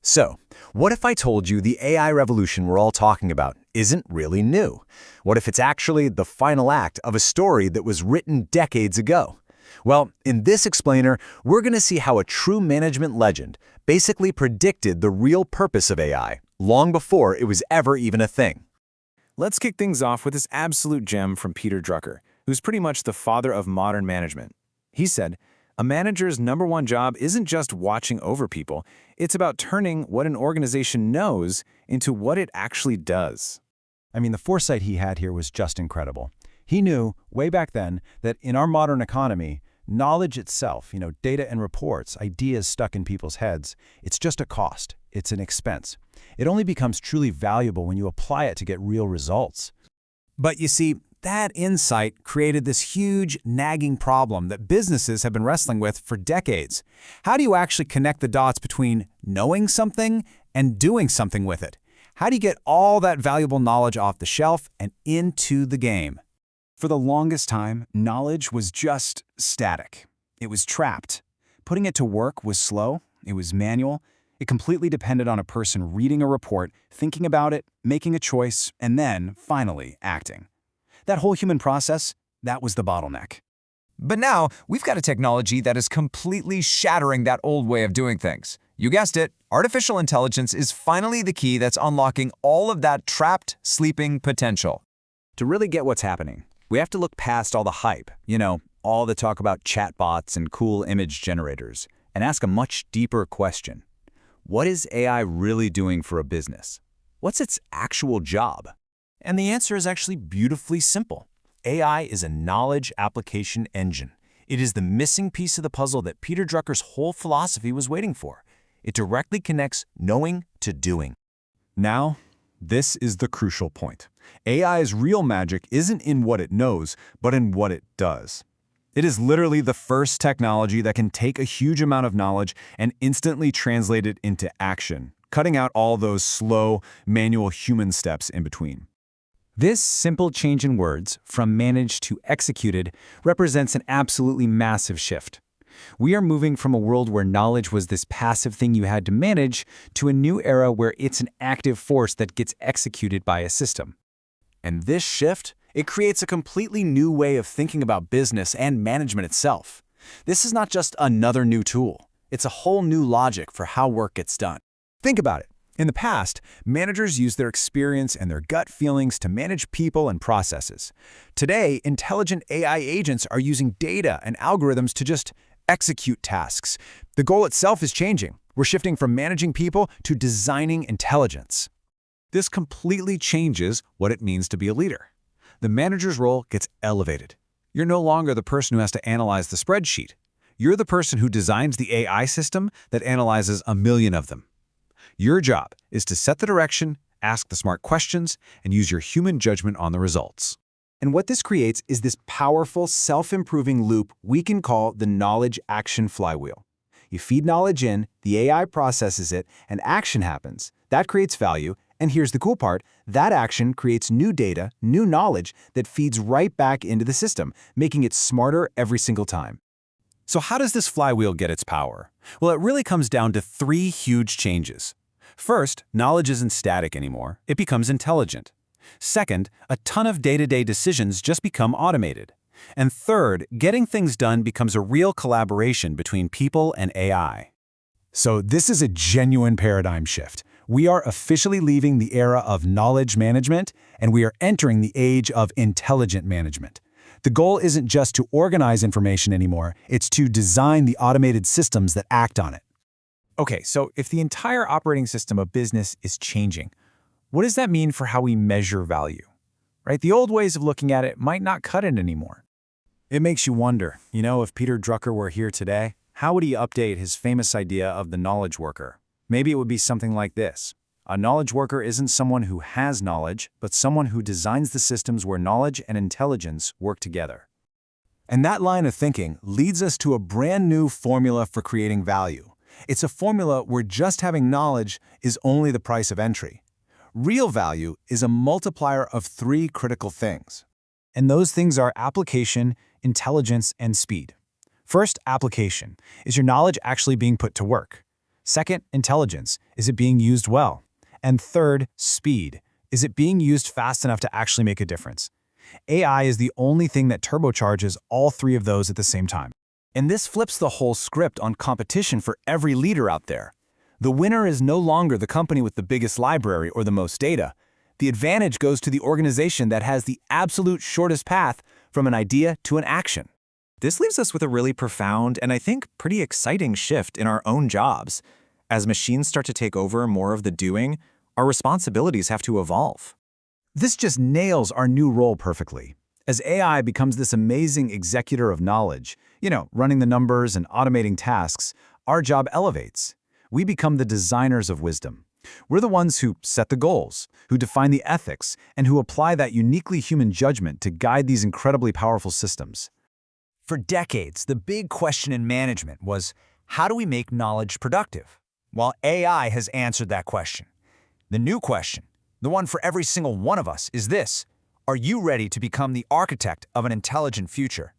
So, what if I told you the AI revolution we're all talking about isn't really new? What if it's actually the final act of a story that was written decades ago? Well, in this explainer, we're going to see how a true management legend basically predicted the real purpose of AI long before it was ever even a thing. Let's kick things off with this absolute gem from Peter Drucker, who's pretty much the father of modern management. He said, "A manager's number one job isn't just watching over people, it's about turning what an organization knows into what it actually does." I mean, the foresight he had here was just incredible. He knew, way back then, that in our modern economy, knowledge itself, data and reports, ideas stuck in people's heads, it's just a cost. It's an expense. It only becomes truly valuable when you apply it to get real results. But you see, that insight created this huge, nagging problem that businesses have been wrestling with for decades. How do you actually connect the dots between knowing something and doing something with it? How do you get all that valuable knowledge off the shelf and into the game? For the longest time, knowledge was just static. It was trapped. Putting it to work was slow, it was manual. It completely depended on a person reading a report, thinking about it, making a choice, and then, finally, acting. That whole human process, that was the bottleneck. But now, we've got a technology that is completely shattering that old way of doing things. You guessed it, artificial intelligence is finally the key that's unlocking all of that trapped, sleeping potential. To really get what's happening, we have to look past all the hype, all the talk about chatbots and cool image generators, and ask a much deeper question. What is AI really doing for a business? What's its actual job? And the answer is actually beautifully simple. AI is a knowledge application engine. It is the missing piece of the puzzle that Peter Drucker's whole philosophy was waiting for. It directly connects knowing to doing. Now, this is the crucial point. AI's real magic isn't in what it knows, but in what it does. It is literally the first technology that can take a huge amount of knowledge and instantly translate it into action, cutting out all those slow, manual human steps in between. This simple change in words, from managed to executed, represents an absolutely massive shift. We are moving from a world where knowledge was this passive thing you had to manage to a new era where it's an active force that gets executed by a system. And this shift, it creates a completely new way of thinking about business and management itself. This is not just another new tool. It's a whole new logic for how work gets done. Think about it. In the past, managers used their experience and their gut feelings to manage people and processes. Today, intelligent AI agents are using data and algorithms to just execute tasks. The goal itself is changing. We're shifting from managing people to designing intelligence. This completely changes what it means to be a leader. The manager's role gets elevated. You're no longer the person who has to analyze the spreadsheet. You're the person who designs the AI system that analyzes a million of them. Your job is to set the direction, ask the smart questions, and use your human judgment on the results. And what this creates is this powerful, self-improving loop we can call the knowledge action flywheel. You feed knowledge in, the AI processes it, and action happens. That creates value, and here's the cool part, that action creates new data, new knowledge that feeds right back into the system, making it smarter every single time. So how does this flywheel get its power? Well, it really comes down to three huge changes. First, knowledge isn't static anymore. It becomes intelligent. Second, a ton of day-to-day decisions just become automated. And third, getting things done becomes a real collaboration between people and AI. So this is a genuine paradigm shift. We are officially leaving the era of knowledge management, and we are entering the age of intelligent management. The goal isn't just to organize information anymore, it's to design the automated systems that act on it. Okay, so if the entire operating system of business is changing, what does that mean for how we measure value? Right? The old ways of looking at it might not cut it anymore. It makes you wonder, if Peter Drucker were here today, how would he update his famous idea of the knowledge worker? Maybe it would be something like this. A knowledge worker isn't someone who has knowledge, but someone who designs the systems where knowledge and intelligence work together. And that line of thinking leads us to a brand new formula for creating value. It's a formula where just having knowledge is only the price of entry. Real value is a multiplier of three critical things. And those things are application, intelligence, and speed. First, application. Is your knowledge actually being put to work? Second, intelligence. Is it being used well? And third, speed. Is it being used fast enough to actually make a difference? AI is the only thing that turbocharges all three of those at the same time. And this flips the whole script on competition for every leader out there. The winner is no longer the company with the biggest library or the most data. The advantage goes to the organization that has the absolute shortest path from an idea to an action. This leaves us with a really profound and I think pretty exciting shift in our own jobs. As machines start to take over more of the doing, our responsibilities have to evolve. This just nails our new role perfectly. As AI becomes this amazing executor of knowledge, running the numbers and automating tasks, our job elevates. We become the designers of wisdom. We're the ones who set the goals, who define the ethics, and who apply that uniquely human judgment to guide these incredibly powerful systems. For decades, the big question in management was, how do we make knowledge productive? Well, AI has answered that question. The new question, the one for every single one of us, is this: are you ready to become the architect of an intelligent future?